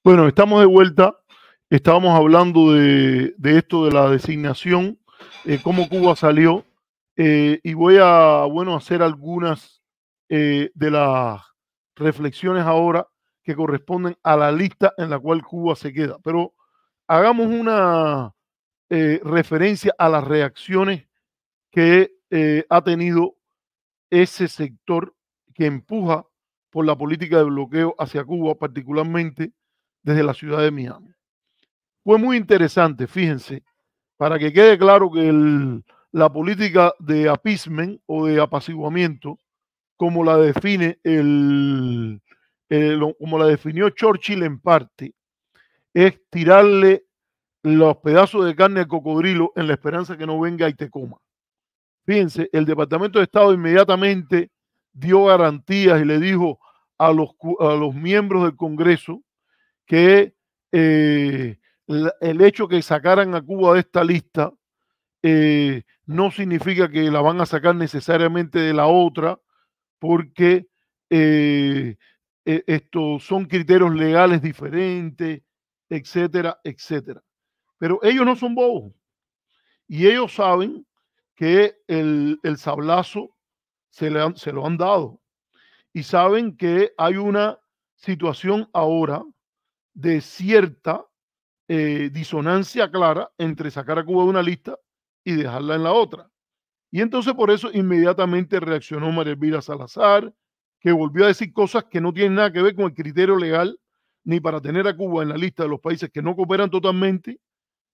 Bueno, estamos de vuelta. Estábamos hablando de esto de la designación, cómo Cuba salió, y voy a, bueno, hacer algunas de las reflexiones ahora que corresponden a la lista en la cual Cuba se queda. Pero hagamos una referencia a las reacciones que ha tenido ese sector que empuja por la política de bloqueo hacia Cuba, particularmente desde la ciudad de Miami. Fue muy interesante, fíjense, para que quede claro que la política de appeasement o de apaciguamiento, como la define como la definió Churchill en parte, es tirarle los pedazos de carne al cocodrilo en la esperanza que no venga y te coma. Fíjense, el Departamento de Estado inmediatamente dio garantías y le dijo a los miembros del Congreso que el hecho que sacaran a Cuba de esta lista no significa que la van a sacar necesariamente de la otra, porque estos son criterios legales diferentes, etcétera, etcétera. Pero ellos no son bobos y ellos saben que el sablazo se lo han dado y saben que hay una situación ahora de cierta disonancia clara entre sacar a Cuba de una lista y dejarla en la otra. Y entonces por eso inmediatamente reaccionó María Elvira Salazar, que volvió a decir cosas que no tienen nada que ver con el criterio legal, ni para tener a Cuba en la lista de los países que no cooperan totalmente,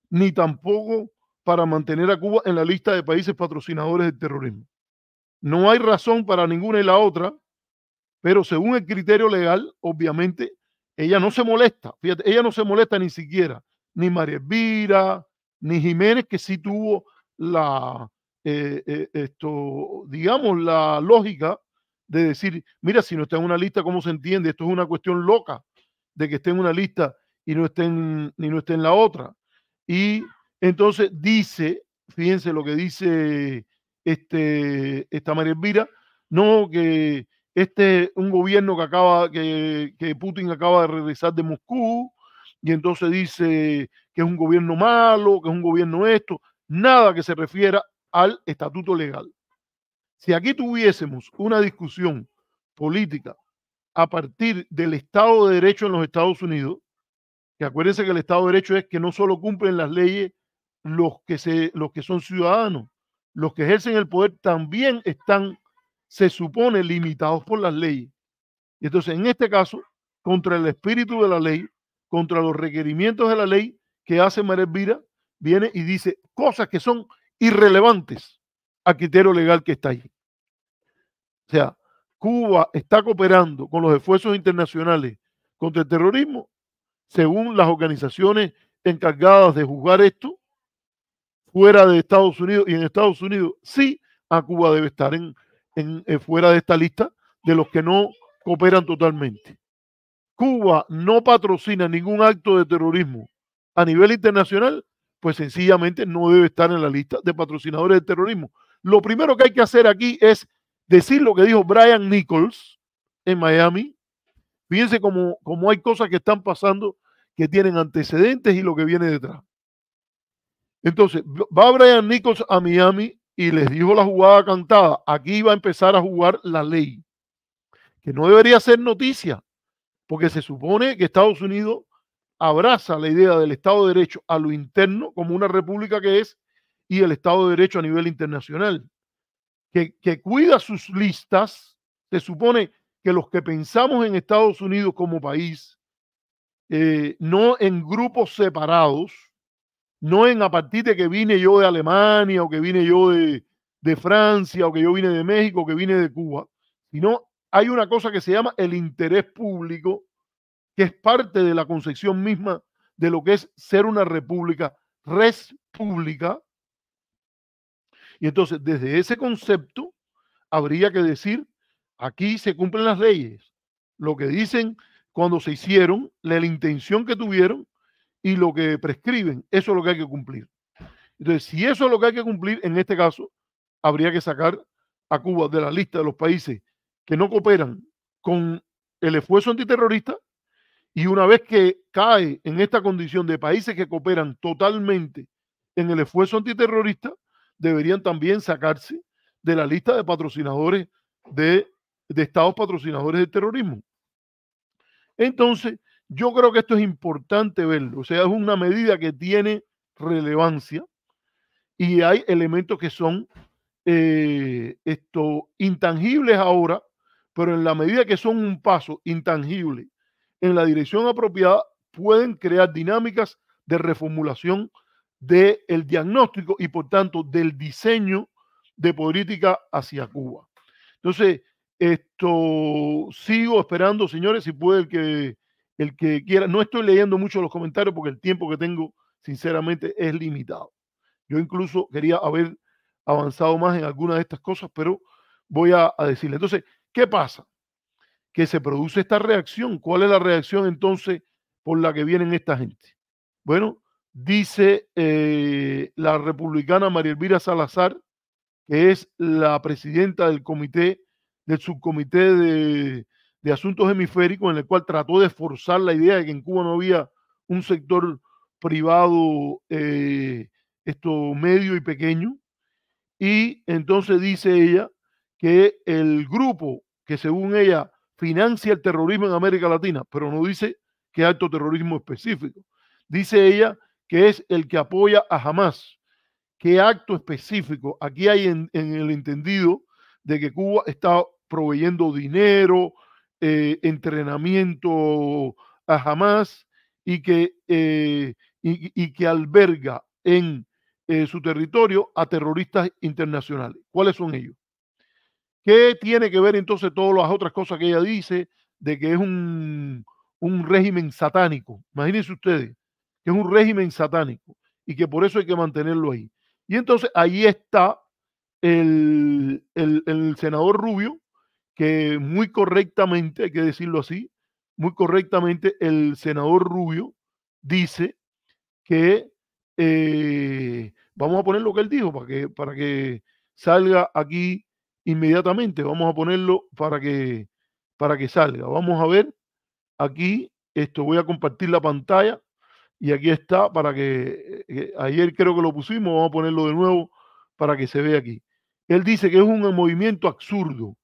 ni tampoco para mantener a Cuba en la lista de países patrocinadores del terrorismo. No hay razón para ninguna y la otra, pero según el criterio legal, obviamente, ella no se molesta. Fíjate, ella no se molesta ni siquiera, ni María Elvira, ni Jiménez, que sí tuvo digamos, la lógica de decir, mira, si no está en una lista, ¿cómo se entiende? Esto es una cuestión loca de que esté en una lista y no esté en la otra. Y entonces dice, fíjense lo que dice esta María Elvira, no, que este es un gobierno que Putin acaba de regresar de Moscú, y entonces dice que es un gobierno malo, que es un gobierno esto, nada que se refiera al estatuto legal. Si aquí tuviésemos una discusión política a partir del Estado de Derecho en los Estados Unidos, que acuérdense que el Estado de Derecho es que no solo cumplen las leyes los que son ciudadanos, los que ejercen el poder también están, se supone, limitados por las leyes. Y entonces, en este caso, contra el espíritu de la ley, contra los requerimientos de la ley que hace María Elvira, viene y dice cosas que son irrelevantes al criterio legal que está ahí. O sea, Cuba está cooperando con los esfuerzos internacionales contra el terrorismo, según las organizaciones encargadas de juzgar esto, fuera de Estados Unidos, y en Estados Unidos sí, a Cuba debe estar fuera de esta lista de los que no cooperan totalmente. Cuba no patrocina ningún acto de terrorismo a nivel internacional, pues sencillamente no debe estar en la lista de patrocinadores del terrorismo. Lo primero que hay que hacer aquí es decir lo que dijo Brian Nichols en Miami. Fíjense cómo hay cosas que están pasando que tienen antecedentes y lo que viene detrás. Entonces, va Brian Nichols a Miami y les dijo la jugada cantada. Aquí va a empezar a jugar la ley, que no debería ser noticia, porque se supone que Estados Unidos abraza la idea del Estado de Derecho a lo interno como una república que es y el Estado de Derecho a nivel internacional, que cuida sus listas. Se supone que los que pensamos en Estados Unidos como país, no en grupos separados, no en a partir de que vine yo de Alemania o que vine yo de Francia o que yo vine de México o que vine de Cuba, sino hay una cosa que se llama el interés público, que es parte de la concepción misma de lo que es ser una república, res pública. Y entonces, desde ese concepto, habría que decir, aquí se cumplen las leyes, lo que dicen cuando se hicieron, la intención que tuvieron y lo que prescriben, eso es lo que hay que cumplir. Entonces, si eso es lo que hay que cumplir, en este caso, habría que sacar a Cuba de la lista de los países que no cooperan con el esfuerzo antiterrorista Y una vez que cae en esta condición de países que cooperan totalmente en el esfuerzo antiterrorista, deberían también sacarse de la lista de patrocinadores de estados patrocinadores del terrorismo. Entonces, yo creo que esto es importante verlo. O sea, es una medida que tiene relevancia y hay elementos que son intangibles ahora, pero en la medida que son un paso intangible en la dirección apropiada, pueden crear dinámicas de reformulación del diagnóstico y por tanto del diseño de política hacia Cuba. Entonces, sigo esperando, señores, si puede el que quiera. No estoy leyendo mucho los comentarios porque el tiempo que tengo, sinceramente, es limitado. Yo incluso quería haber avanzado más en algunas de estas cosas, pero voy a decirle. Entonces, ¿qué pasa? Que se produce esta reacción. ¿Cuál es la reacción entonces por la que vienen esta gente? Bueno, dice la republicana María Elvira Salazar, que es la presidenta del subcomité de asuntos hemisféricos, en el cual trató de forzar la idea de que en Cuba no había un sector privado medio y pequeño. Y entonces dice ella que el grupo que según ella financia el terrorismo en América Latina, pero no dice que acto terrorismo específico. Dice ella que es el que apoya a Hamas. ¿Qué acto específico? Aquí hay en el entendido de que Cuba está proveyendo dinero, entrenamiento a Hamas y que alberga en su territorio a terroristas internacionales. ¿Cuáles son ellos? ¿Qué tiene que ver entonces todas las otras cosas que ella dice de que es un régimen satánico? Imagínense ustedes que es un régimen satánico y que por eso hay que mantenerlo ahí. Y entonces ahí está el senador Rubio, que muy correctamente, hay que decirlo así, muy correctamente el senador Rubio dice que vamos a poner lo que él dijo para que salga aquí inmediatamente. Vamos a ponerlo para que salga. Vamos a ver aquí, voy a compartir la pantalla y aquí está para que ayer creo que lo pusimos, vamos a ponerlo de nuevo para que se vea aquí. Él dice que es un movimiento absurdo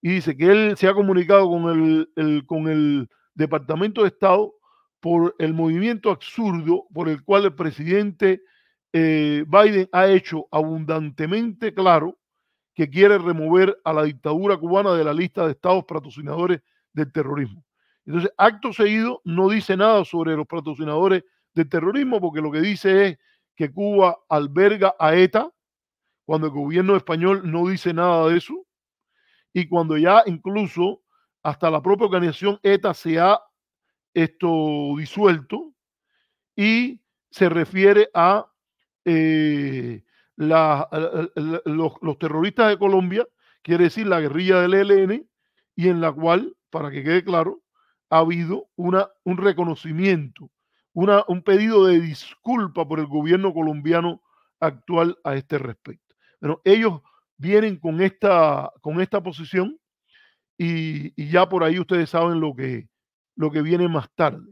y dice que él se ha comunicado con el Departamento de Estado por el movimiento absurdo por el cual el presidente Biden ha hecho abundantemente claro que quiere remover a la dictadura cubana de la lista de estados patrocinadores del terrorismo. Entonces, acto seguido, no dice nada sobre los patrocinadores del terrorismo, porque lo que dice es que Cuba alberga a ETA, cuando el gobierno español no dice nada de eso, y cuando ya incluso hasta la propia organización ETA se ha disuelto y se refiere a los terroristas de Colombia, quiere decir la guerrilla del ELN, y en la cual, para que quede claro, ha habido un reconocimiento, un pedido de disculpa por el gobierno colombiano actual a este respecto. Pero ellos vienen con esta posición y ya por ahí ustedes saben lo que viene más tarde.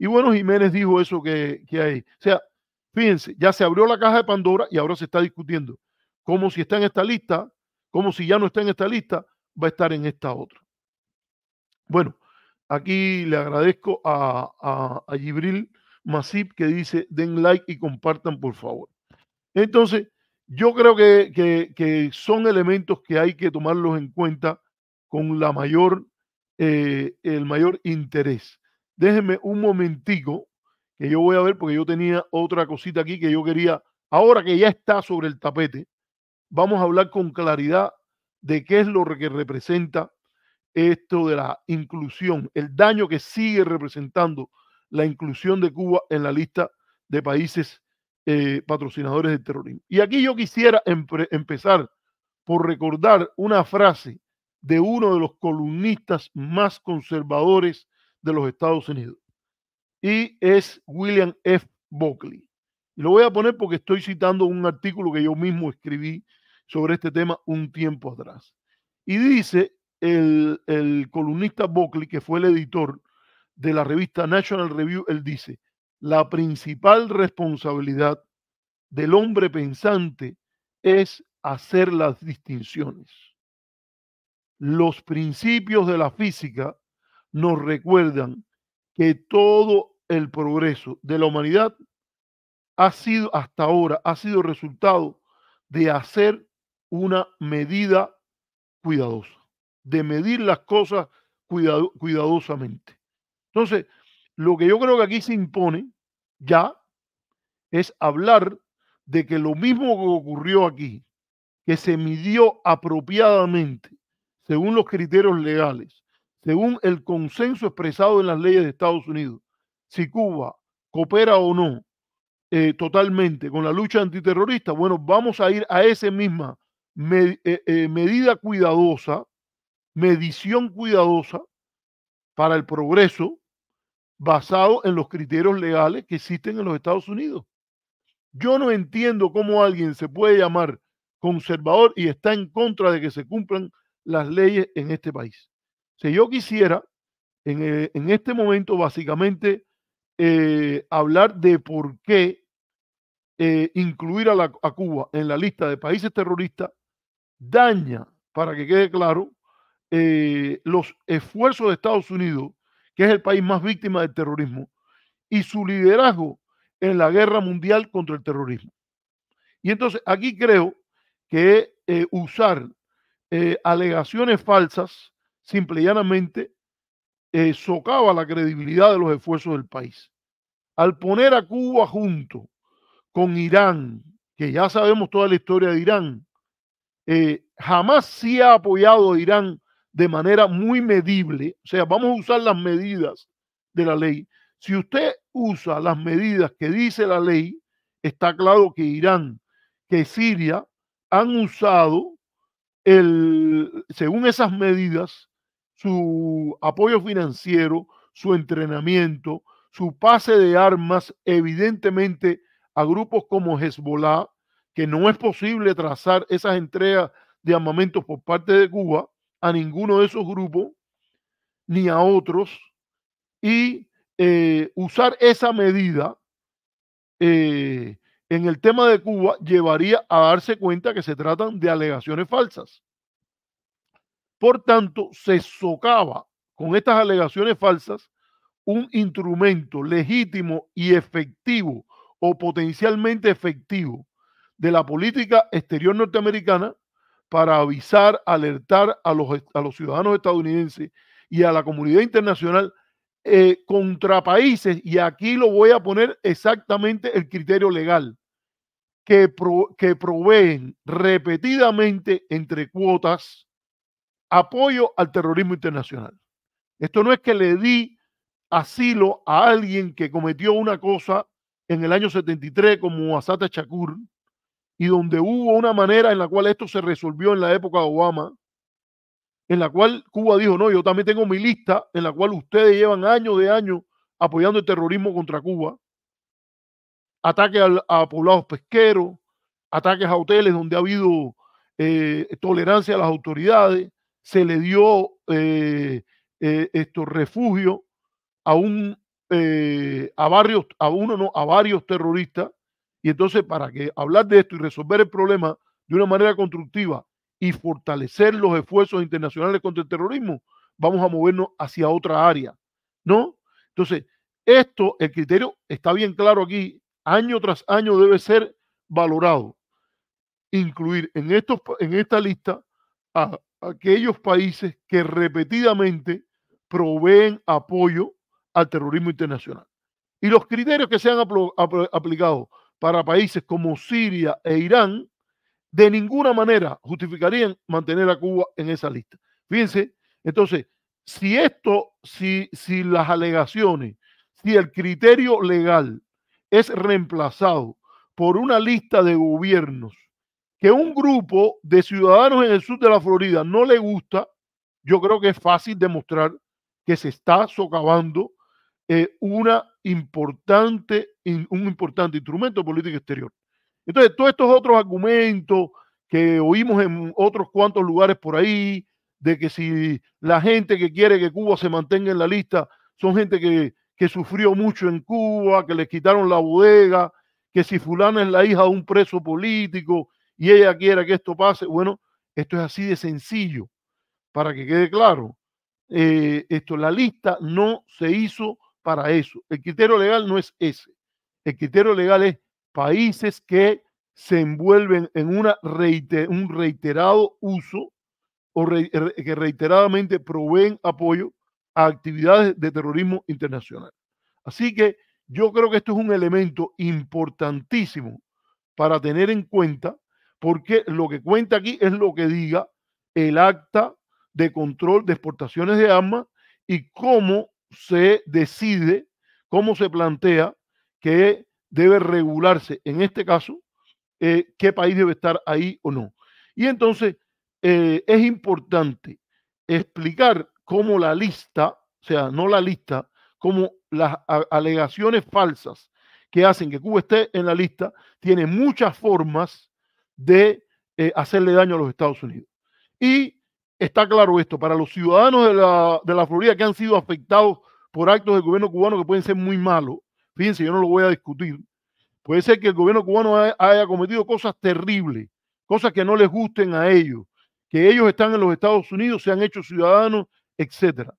Y bueno, Jiménez dijo eso que hay. O sea, fíjense, ya se abrió la caja de Pandora y ahora se está discutiendo cómo si está en esta lista, como si ya no está en esta lista, va a estar en esta otra. Bueno, aquí le agradezco a Gibril Masip que dice den like y compartan por favor. Entonces, yo creo que son elementos que hay que tomarlos en cuenta con el mayor interés. Déjenme un momentico que yo voy a ver porque yo tenía otra cosita aquí que yo quería, ahora que ya está sobre el tapete, vamos a hablar con claridad de qué es lo que representa esto de la inclusión, el daño que sigue representando la inclusión de Cuba en la lista de países patrocinadores del terrorismo. Y aquí yo quisiera empezar por recordar una frase de uno de los columnistas más conservadores de los Estados Unidos, y es William F. Buckley. Y lo voy a poner porque estoy citando un artículo que yo mismo escribí sobre este tema un tiempo atrás. Y dice el columnista Buckley, que fue el editor de la revista National Review, él dice, la principal responsabilidad del hombre pensante es hacer las distinciones. Los principios de la física nos recuerdan que todo el progreso de la humanidad ha sido hasta ahora, ha sido resultado de hacer una medida cuidadosa, de medir las cosas cuidadosamente. Entonces, lo que yo creo que aquí se impone ya es hablar de que lo mismo que ocurrió aquí, que se midió apropiadamente, según los criterios legales, según el consenso expresado en las leyes de Estados Unidos, si Cuba coopera o no totalmente con la lucha antiterrorista, bueno, vamos a ir a esa misma medida cuidadosa, medición cuidadosa para el progreso basado en los criterios legales que existen en los Estados Unidos. Yo no entiendo cómo alguien se puede llamar conservador y está en contra de que se cumplan las leyes en este país. Si yo quisiera, en este momento, básicamente, hablar de por qué incluir a Cuba en la lista de países terroristas daña, para que quede claro, los esfuerzos de Estados Unidos, que es el país más víctima del terrorismo, y su liderazgo en la guerra mundial contra el terrorismo. Y entonces aquí creo que usar alegaciones falsas, simple y llanamente, socava la credibilidad de los esfuerzos del país. Al poner a Cuba junto con Irán, que ya sabemos toda la historia de Irán, jamás sí ha apoyado a Irán de manera muy medible, o sea, vamos a usar las medidas de la ley. Si usted usa las medidas que dice la ley, está claro que Irán, que Siria han usado, según esas medidas, su apoyo financiero, su entrenamiento, su pase de armas, evidentemente a grupos como Hezbollah, que no es posible trazar esas entregas de armamentos por parte de Cuba a ninguno de esos grupos, ni a otros, y usar esa medida en el tema de Cuba llevaría a darse cuenta que se tratan de alegaciones falsas. Por tanto, se socava con estas alegaciones falsas un instrumento legítimo y efectivo o potencialmente efectivo de la política exterior norteamericana para avisar, alertar a los ciudadanos estadounidenses y a la comunidad internacional contra países, y aquí lo voy a poner exactamente el criterio legal, que proveen repetidamente entre cuotas apoyo al terrorismo internacional. Esto no es que le di asilo a alguien que cometió una cosa en el año 73 como Assata Shakur, y donde hubo una manera en la cual esto se resolvió en la época de Obama, en la cual Cuba dijo, no, yo también tengo mi lista, en la cual ustedes llevan años de años apoyando el terrorismo contra Cuba, ataques a poblados pesqueros, ataques a hoteles donde ha habido tolerancia a las autoridades, se le dio refugio a varios terroristas. Y entonces, para que hablar de esto y resolver el problema de una manera constructiva y fortalecer los esfuerzos internacionales contra el terrorismo, vamos a movernos hacia otra área, ¿no? Entonces, el criterio está bien claro aquí, año tras año debe ser valorado, incluir en esta lista a aquellos países que repetidamente proveen apoyo al terrorismo internacional. Y los criterios que se han aplicado para países como Siria e Irán de ninguna manera justificarían mantener a Cuba en esa lista. Fíjense, entonces, si las alegaciones, si el criterio legal es reemplazado por una lista de gobiernos que un grupo de ciudadanos en el sur de la Florida no le gusta, yo creo que es fácil demostrar que se está socavando un importante instrumento de política exterior. Entonces, todos estos otros argumentos que oímos en otros cuantos lugares por ahí, de que si la gente que quiere que Cuba se mantenga en la lista son gente que sufrió mucho en Cuba, que les quitaron la bodega, que si fulana es la hija de un preso político y ella quiere que esto pase. Bueno, esto es así de sencillo, para que quede claro. La lista no se hizo para eso. El criterio legal no es ese. El criterio legal es países que se envuelven en un reiterado uso que reiteradamente proveen apoyo a actividades de terrorismo internacional. Así que yo creo que esto es un elemento importantísimo para tener en cuenta, porque lo que cuenta aquí es lo que diga el acta de control de exportaciones de armas y cómo se decide, cómo se plantea que debe regularse, en este caso, qué país debe estar ahí o no. Y entonces es importante explicar cómo la lista, o sea, no la lista, como las alegaciones falsas que hacen que Cuba esté en la lista, tiene muchas formas de hacerle daño a los Estados Unidos. Y está claro esto, para los ciudadanos de la Florida que han sido afectados por actos del gobierno cubano que pueden ser muy malos, fíjense, yo no lo voy a discutir, puede ser que el gobierno cubano haya cometido cosas terribles, cosas que no les gusten a ellos, que ellos están en los Estados Unidos, se han hecho ciudadanos, etcétera.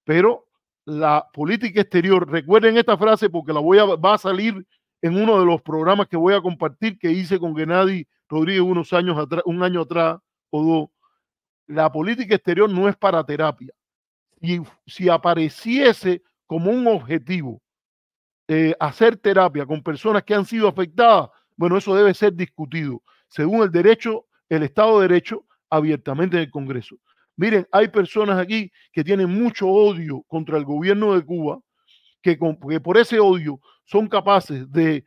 Pero la política exterior, recuerden esta frase porque va a salir en uno de los programas que voy a compartir que hice con Gennady Rodríguez unos años atrás, un año atrás o dos. La política exterior no es para terapia. Si apareciese como un objetivo hacer terapia con personas que han sido afectadas, bueno, eso debe ser discutido según el derecho, el Estado de Derecho, abiertamente en el Congreso. Miren, hay personas aquí que tienen mucho odio contra el gobierno de Cuba, que por ese odio son capaces de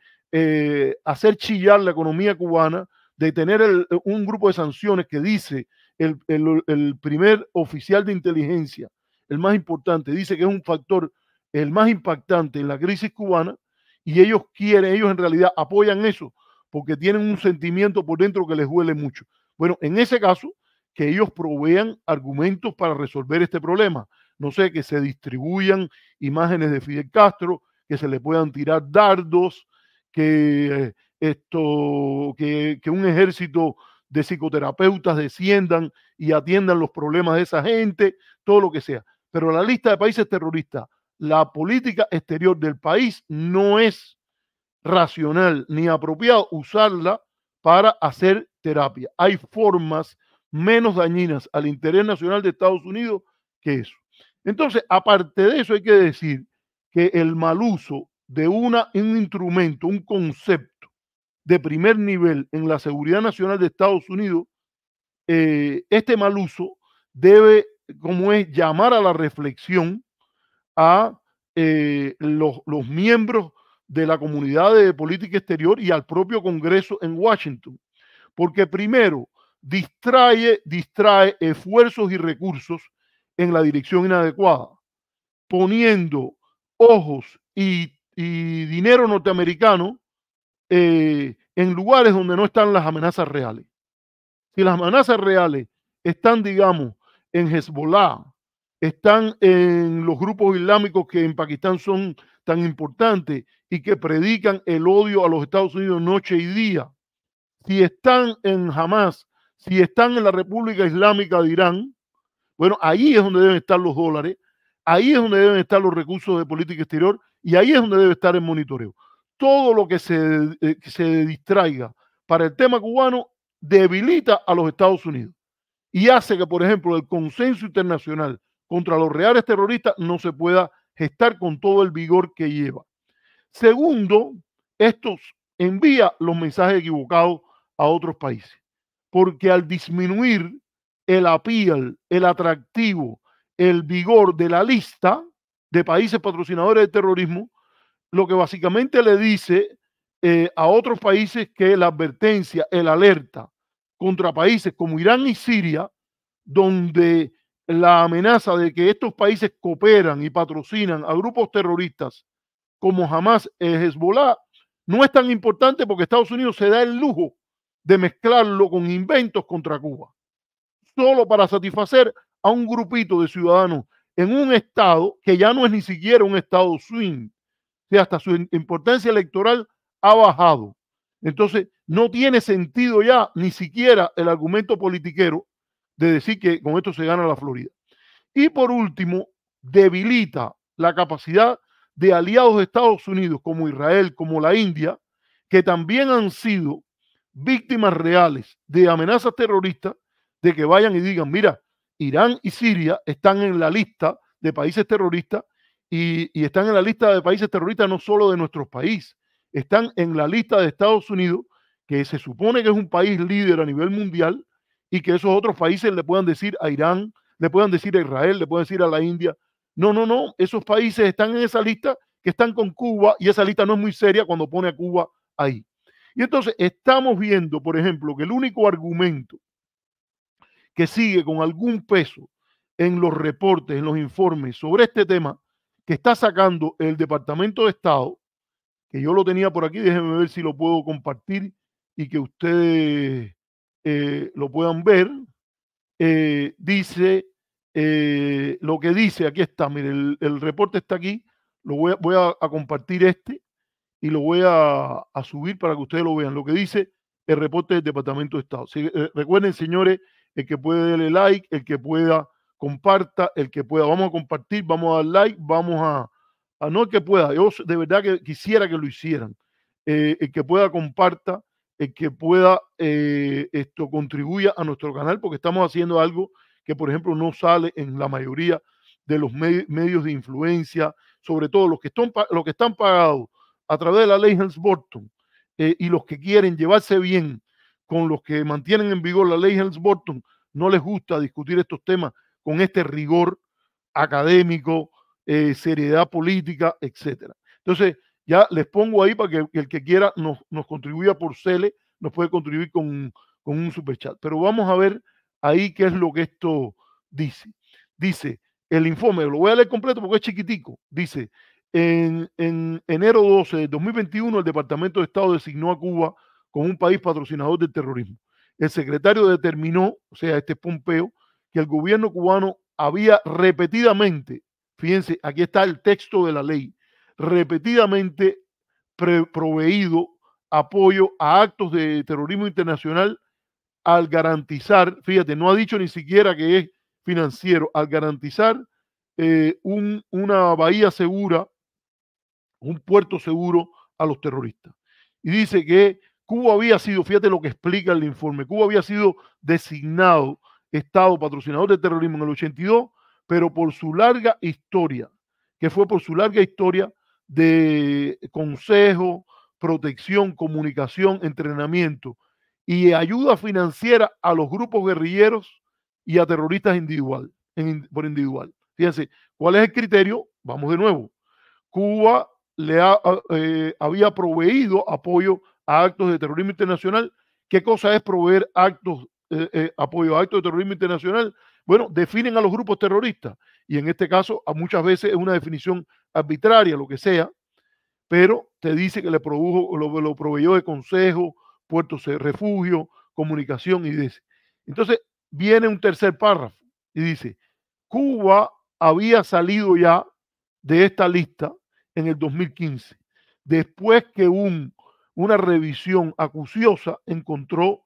hacer chillar la economía cubana, de tener un grupo de sanciones que dice el primer oficial de inteligencia, el más importante, dice que es un factor el más impactante en la crisis cubana, y ellos en realidad apoyan eso porque tienen un sentimiento por dentro que les duele mucho. Bueno, en ese caso, que ellos provean argumentos para resolver este problema. No sé, que se distribuyan imágenes de Fidel Castro, que se le puedan tirar dardos, que un ejército de psicoterapeutas desciendan y atiendan los problemas de esa gente, todo lo que sea. Pero la lista de países terroristas, la política exterior del país no es racional ni apropiado usarla para hacer terapia. Hay formas menos dañinas al interés nacional de Estados Unidos que eso. Entonces, aparte de eso, hay que decir que el mal uso de un instrumento, un concepto de primer nivel en la seguridad nacional de Estados Unidos, este mal uso debe, como es, llamar a la reflexión a los miembros de la comunidad de política exterior y al propio Congreso en Washington. Porque primero, distrae esfuerzos y recursos en la dirección inadecuada, poniendo ojos y dinero norteamericano en lugares donde no están las amenazas reales. Si las amenazas reales están, digamos, en Hezbollah, están en los grupos islámicos que en Pakistán son tan importantes y que predican el odio a los Estados Unidos noche y día, si están en Hamas, si están en la República Islámica de Irán, bueno, ahí es donde deben estar los dólares, ahí es donde deben estar los recursos de política exterior y ahí es donde debe estar el monitoreo. Todo lo que se distraiga para el tema cubano debilita a los Estados Unidos y hace que, por ejemplo, el consenso internacional contra los reales terroristas no se pueda gestar con todo el vigor que lleva. Segundo, esto envía los mensajes equivocados a otros países, porque al disminuir el appeal, el atractivo, el vigor de la lista de países patrocinadores del terrorismo, lo que básicamente le dice a otros países que la advertencia, el alerta contra países como Irán y Siria, donde la amenaza de que estos países cooperan y patrocinan a grupos terroristas como Hamas Hezbollah, no es tan importante porque Estados Unidos se da el lujo de mezclarlo con inventos contra Cuba, solo para satisfacer a un grupito de ciudadanos en un estado que ya no es ni siquiera un estado swing, o sea, hasta su importancia electoral ha bajado. Entonces, no tiene sentido ya ni siquiera el argumento politiquero de decir que con esto se gana la Florida. Y por último, debilita la capacidad de aliados de Estados Unidos como Israel, como la India, que también han sido víctimas reales de amenazas terroristas, de que vayan y digan, mira, Irán y Siria están en la lista de países terroristas y están en la lista de países terroristas no solo de nuestro país, están en la lista de Estados Unidos, que se supone que es un país líder a nivel mundial, y que esos otros países le puedan decir a Irán, le puedan decir a Israel, le puedan decir a la India, no, no, no, esos países están en esa lista, que están con Cuba, y esa lista no es muy seria cuando pone a Cuba ahí. Y entonces estamos viendo, por ejemplo, que el único argumento que sigue con algún peso en los reportes, en los informes sobre este tema que está sacando el Departamento de Estado, que yo lo tenía por aquí, déjenme ver si lo puedo compartir y que ustedes lo puedan ver. Dice lo que dice, aquí está, mire, el reporte está aquí, voy a compartir este y lo voy a subir para que ustedes lo vean, lo que dice el reporte del Departamento de Estado. Sí, recuerden, señores, el que puede darle like, el que pueda comparta, el que pueda, vamos a compartir, vamos a dar like, vamos a no el que pueda, yo de verdad que quisiera que lo hicieran, el que pueda comparta, el que pueda esto contribuya a nuestro canal, porque estamos haciendo algo que, por ejemplo, no sale en la mayoría de los medios de influencia, sobre todo los que están pagados a través de la ley Helms-Burton y los que quieren llevarse bien con los que mantienen en vigor la ley Helms-Burton, no les gusta discutir estos temas con este rigor académico, seriedad política, etcétera. Entonces, ya les pongo ahí para que el que quiera nos contribuya por Cele, nos puede contribuir con un superchat. Pero vamos a ver ahí qué es lo que esto dice. Dice, el informe, lo voy a leer completo porque es chiquitico, dice, en enero 12 de 2021, el Departamento de Estado designó a Cuba como un país patrocinador del terrorismo. El secretario determinó, o sea, este Pompeo, que el gobierno cubano había repetidamente, fíjense, aquí está el texto de la ley, repetidamente proveído apoyo a actos de terrorismo internacional al garantizar, fíjate, no ha dicho ni siquiera que es financiero, al garantizar una bahía segura, un puerto seguro a los terroristas. Y dice que Cuba había sido, fíjate lo que explica el informe, Cuba había sido designado Estado patrocinador del terrorismo en el 82, pero por su larga historia, que fue por su larga historia de consejo, protección, comunicación, entrenamiento y ayuda financiera a los grupos guerrilleros y a terroristas por individual. Fíjense, ¿cuál es el criterio? Vamos de nuevo. Cuba había proveído apoyo a actos de terrorismo internacional. ¿Qué cosa es proveer apoyo a actos de terrorismo internacional? Bueno, definen a los grupos terroristas y en este caso a muchas veces es una definición arbitraria, lo que sea, pero te dice que le proveyó de consejo, puertos de refugio, comunicación y dice. Entonces viene un tercer párrafo y dice, Cuba había salido ya de esta lista en el 2015, después que una revisión acuciosa encontró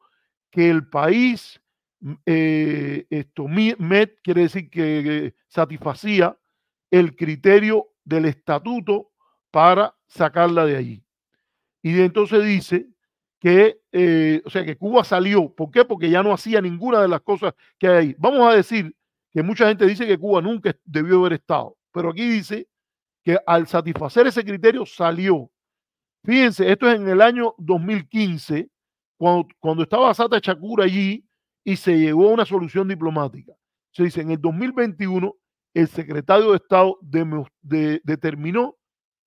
que el país quiere decir que satisfacía el criterio del estatuto para sacarla de allí. Y entonces dice que, o sea, que Cuba salió. ¿Por qué? Porque ya no hacía ninguna de las cosas que hay ahí. Vamos a decir que mucha gente dice que Cuba nunca debió haber estado, pero aquí dice que al satisfacer ese criterio salió. Fíjense, esto es en el año 2015, cuando estaba Sata Chakura allí y se llegó a una solución diplomática. Se dice, en el 2021, el secretario de Estado determinó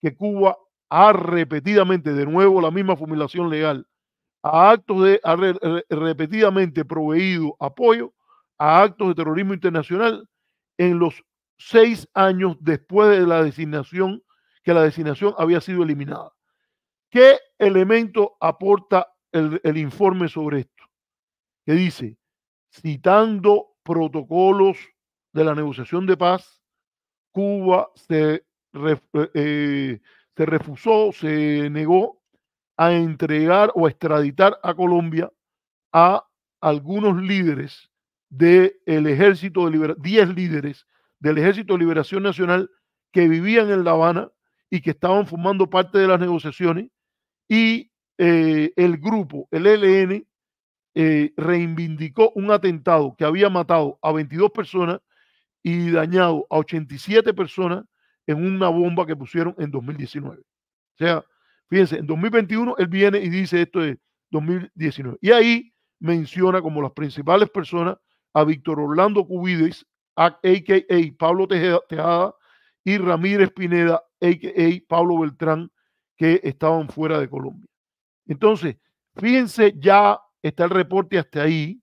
que Cuba ha repetidamente, de nuevo la misma formulación legal, ha repetidamente proveído apoyo a actos de terrorismo internacional en los 6 años después de la designación, que la designación había sido eliminada. ¿Qué elemento aporta el informe sobre esto? Que dice, citando protocolos de la negociación de paz, Cuba se refusó, se negó a entregar o extraditar a Colombia a algunos líderes del Ejército de Liberación, 10 líderes del Ejército de Liberación Nacional que vivían en La Habana y que estaban formando parte de las negociaciones, y el grupo, el ELN, reivindicó un atentado que había matado a 22 personas y dañado a 87 personas en una bomba que pusieron en 2019. O sea, fíjense, en 2021 él viene y dice esto de 2019. Y ahí menciona como las principales personas a Víctor Orlando Cubides, a.k.a. Pablo Tejada, y Ramírez Pineda, a.k.a. Pablo Beltrán, que estaban fuera de Colombia. Entonces, fíjense, ya está el reporte hasta ahí.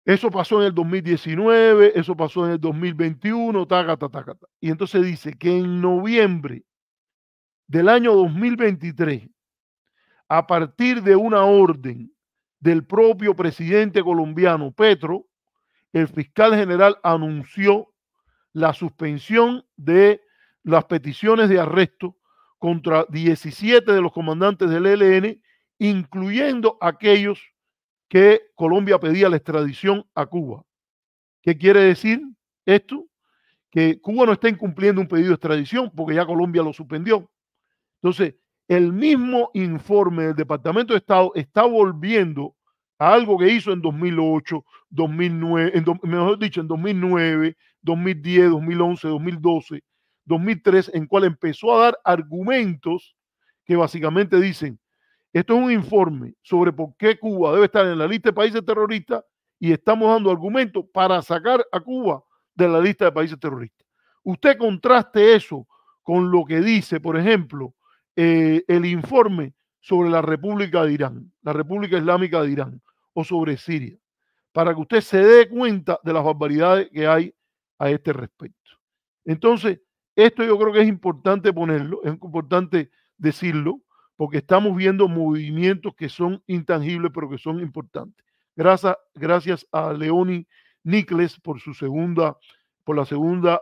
Eso pasó en el 2019, eso pasó en el 2021, taca, taca, taca. Y entonces dice que en noviembre del año 2023, a partir de una orden del propio presidente colombiano Petro, el fiscal general anunció la suspensión de las peticiones de arresto contra 17 de los comandantes del ELN, incluyendo aquellos que Colombia pedía la extradición a Cuba. ¿Qué quiere decir esto? Que Cuba no está incumpliendo un pedido de extradición porque ya Colombia lo suspendió. Entonces, el mismo informe del Departamento de Estado está volviendo a algo que hizo en 2008, 2009, mejor dicho, en 2009, 2010, 2011, 2012, 2003, en cual empezó a dar argumentos que básicamente dicen: esto es un informe sobre por qué Cuba debe estar en la lista de países terroristas y estamos dando argumentos para sacar a Cuba de la lista de países terroristas. Usted contraste eso con lo que dice, por ejemplo, el informe sobre la República de Irán, la República Islámica de Irán, o sobre Siria, para que usted se dé cuenta de las barbaridades que hay a este respecto. Entonces, esto yo creo que es importante ponerlo, es importante decirlo, porque estamos viendo movimientos que son intangibles, pero que son importantes. Gracias a Leoni Nicles por la segunda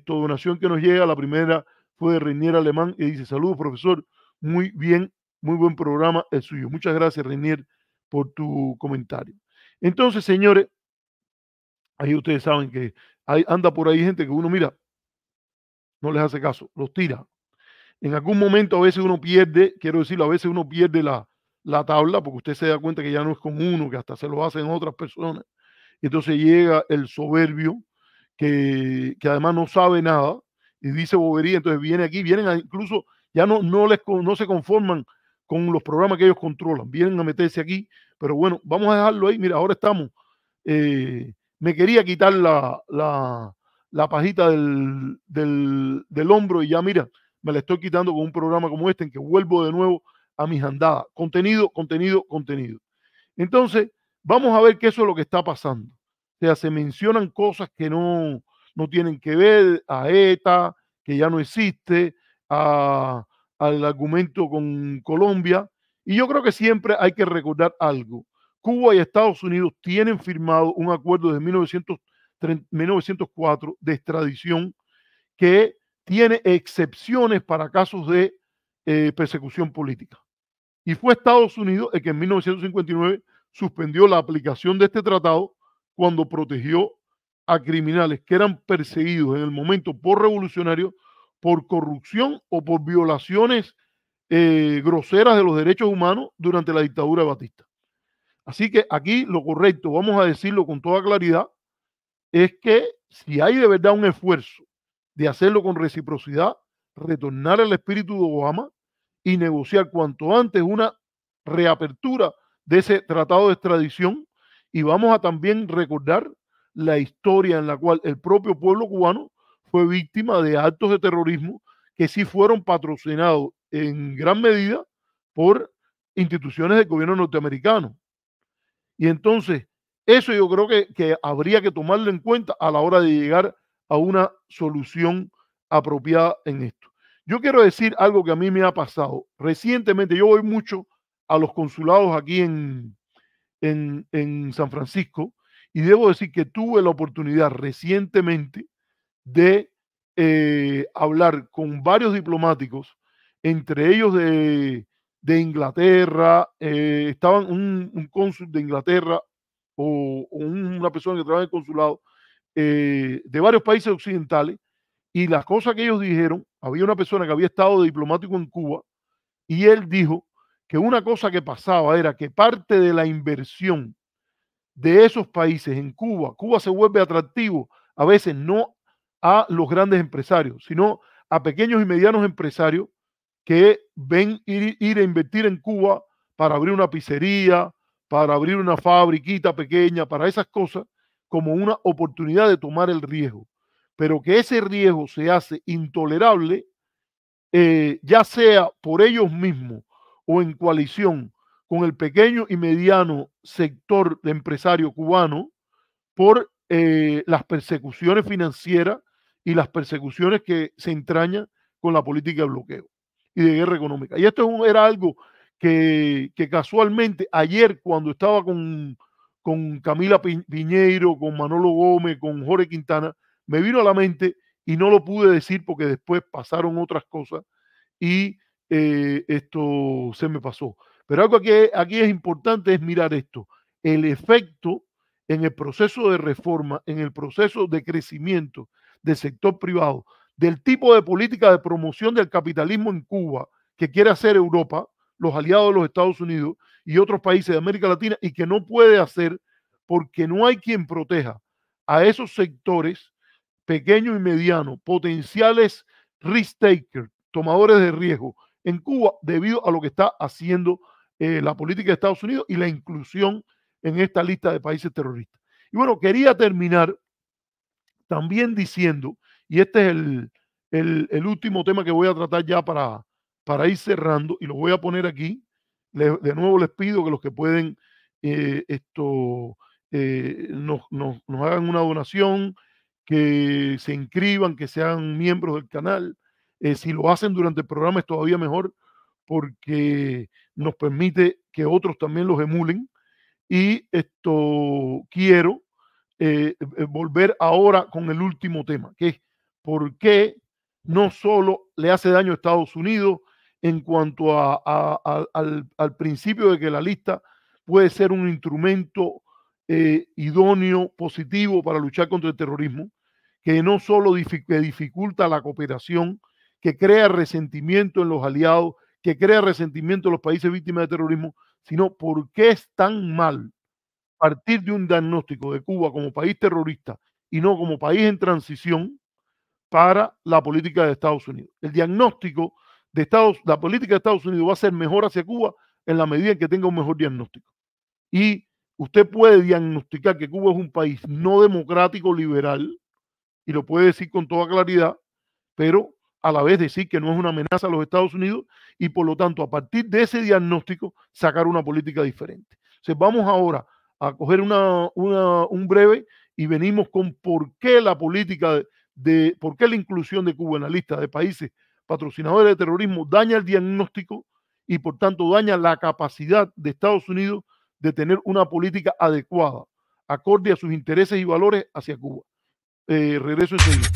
donación que nos llega. La primera fue de Reinier Alemán y dice: saludos, profesor, muy bien, muy buen programa el suyo. Muchas gracias, Reinier, por tu comentario. Entonces, señores, ahí ustedes saben que anda por ahí gente que uno mira, no les hace caso, los tira. En algún momento a veces uno pierde, quiero decirlo, a veces uno pierde la tabla, porque usted se da cuenta que ya no es con uno, que hasta se lo hacen otras personas. Y entonces llega el soberbio, que además no sabe nada y dice bobería. Entonces viene aquí, incluso ya no se conforman con los programas que ellos controlan, vienen a meterse aquí. Pero bueno, vamos a dejarlo ahí. Mira, ahora estamos, me quería quitar la pajita del hombro y ya mira, me la estoy quitando con un programa como este, en que vuelvo de nuevo a mis andadas. Contenido, contenido, contenido. Entonces, vamos a ver qué eso es lo que está pasando. O sea, se mencionan cosas que no tienen que ver, a ETA, que ya no existe, al argumento con Colombia. Y yo creo que siempre hay que recordar algo. Cuba y Estados Unidos tienen firmado un acuerdo de 1904 de extradición que tiene excepciones para casos de persecución política. Y fue Estados Unidos el que en 1959 suspendió la aplicación de este tratado cuando protegió a criminales que eran perseguidos en el momento por revolucionarios, por corrupción o por violaciones groseras de los derechos humanos durante la dictadura de Batista. Así que aquí lo correcto, vamos a decirlo con toda claridad, es que si hay de verdad un esfuerzo de hacerlo con reciprocidad, retornar al espíritu de Obama y negociar cuanto antes una reapertura de ese tratado de extradición. Y vamos a también recordar la historia en la cual el propio pueblo cubano fue víctima de actos de terrorismo que sí fueron patrocinados en gran medida por instituciones del gobierno norteamericano. Y entonces, eso yo creo que habría que tomarlo en cuenta a la hora de llegar a una solución apropiada en esto. Yo quiero decir algo que a mí me ha pasado. Recientemente, yo voy mucho a los consulados aquí en San Francisco, Y debo decir que tuve la oportunidad recientemente de hablar con varios diplomáticos, entre ellos de Inglaterra, estaban un cónsul de Inglaterra o una persona que trabaja en el consulado, de varios países occidentales, y las cosas que ellos dijeron, había una persona que había estado de diplomático en Cuba, y él dijo que una cosa que pasaba era que parte de la inversión de esos países en Cuba, Cuba se vuelve atractivo a veces no a los grandes empresarios, sino a pequeños y medianos empresarios que ven ir a invertir en Cuba para abrir una pizzería, para abrir una fabriquita pequeña, para esas cosas, como una oportunidad de tomar el riesgo. Pero que ese riesgo se hace intolerable, ya sea por ellos mismos o en coalición con el pequeño y mediano sector de empresario cubano, por las persecuciones financieras y las persecuciones que se entrañan con la política de bloqueo y de guerra económica. Y esto era algo que casualmente ayer, cuando estaba con Camila Piñeiro, con Manolo Gómez, con Jorge Quintana, me vino a la mente y no lo pude decir porque después pasaron otras cosas y esto se me pasó. Pero algo aquí es importante es mirar esto, el efecto en el proceso de reforma, en el proceso de crecimiento del sector privado, del tipo de política de promoción del capitalismo en Cuba que quiere hacer Europa, los aliados de los Estados Unidos y otros países de América Latina, y que no puede hacer porque no hay quien proteja a esos sectores pequeños y medianos, potenciales risk takers, tomadores de riesgo en Cuba, debido a lo que está haciendo la política de Estados Unidos y la inclusión en esta lista de países terroristas. Y bueno, quería terminar también diciendo, y este es el último tema que voy a tratar ya para ir cerrando, y lo voy a poner aquí. De nuevo les pido que los que pueden nos hagan una donación, que se inscriban, que sean miembros del canal. Si lo hacen durante el programa es todavía mejor, porque nos permite que otros también los emulen. Y quiero volver ahora con el último tema, que es por qué no solo le hace daño a Estados Unidos en cuanto al principio de que la lista puede ser un instrumento idóneo, positivo para luchar contra el terrorismo, que no solo dificulta la cooperación, que crea resentimiento en los aliados, que crea resentimiento en los países víctimas de terrorismo, sino por qué es tan mal partir de un diagnóstico de Cuba como país terrorista y no como país en transición para la política de Estados Unidos. El diagnóstico la política de Estados Unidos va a ser mejor hacia Cuba en la medida en que tenga un mejor diagnóstico. Y usted puede diagnosticar que Cuba es un país no democrático liberal, y lo puede decir con toda claridad, pero a la vez decir que no es una amenaza a los Estados Unidos, y por lo tanto, a partir de ese diagnóstico, sacar una política diferente. Entonces, vamos ahora a coger un breve y venimos con por qué la política por qué la inclusión de Cuba en la lista de países patrocinadores de terrorismo daña el diagnóstico y por tanto daña la capacidad de Estados Unidos de tener una política adecuada, acorde a sus intereses y valores hacia Cuba. Regreso enseguida.